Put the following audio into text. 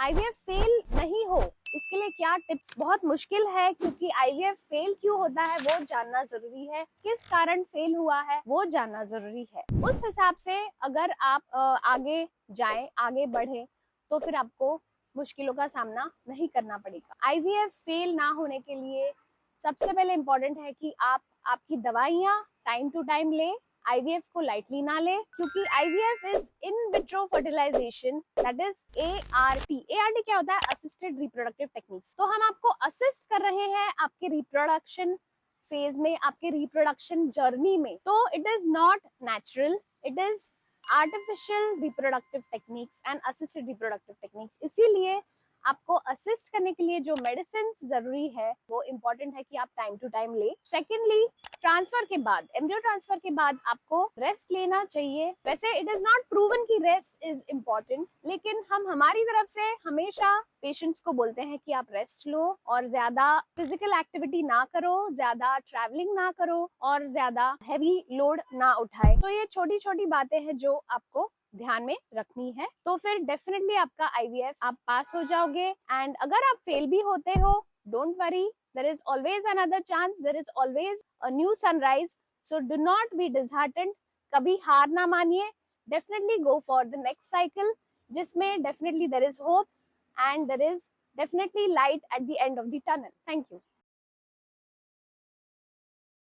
IVF fail नहीं हो इसके लिए क्या टिप्स। बहुत मुश्किल है क्योंकि आईवीएफ फेल क्यों होता है वो जानना जरूरी है, किस कारण फेल हुआ है वो जानना जरूरी है। उस हिसाब से अगर आप आगे जाएं, आगे बढ़े तो फिर आपको मुश्किलों का सामना नहीं करना पड़ेगा। आईवीएफ फेल ना होने के लिए सबसे पहले इम्पोर्टेंट है कि आप आपकी दवाइयाँ टाइम टू टाइम ले, आईवीएफ को लाइटली ना ले, क्योंकि IVF is in vitro fertilisation, that is ART. ART क्या होता है? Assisted reproductive techniques. तो हम आपको असिस्ट कर रहे हैं आपके रिप्रोडक्शन फेज में, आपके रिप्रोडक्शन जर्नी में। तो it is not natural, it is artificial reproductive techniques and assisted reproductive techniques. इसीलिए आपको असिस्ट करने के लिए जो मेडिसिन जरूरी है वो इम्पोर्टेंट है कि आप टाइम टू टाइम ले। सेकेंडली, ट्रांसफर के बाद, एम्ब्रियो ट्रांसफर के बाद आपको रेस्ट लेना चाहिए। वैसे इट इज नॉट प्रूवन कि रेस्ट इज इम्पोर्टेंट, लेकिन हम हमारी तरफ से हमेशा पेशेंट्स को बोलते हैं कि आप रेस्ट लो और ज्यादा फिजिकल एक्टिविटी ना करो, ज्यादा ट्रैवलिंग ना करो और ज्यादा हैवी लोड ना उठाए। तो ये छोटी छोटी बातें हैं जो आपको ध्यान में रखनी है। तो फिर डेफिनेटली आपका आईवीएफ आप पास हो जाओगे। एंड अगर आप फेल भी होते हो, don't worry, there is always another chance, there is always a new sunrise, so do not be disheartened, कभी हार ना मानिए, definitely go for the next cycle जिसमें definitely there is hope and there is definitely light at the end of the tunnel. Thank you.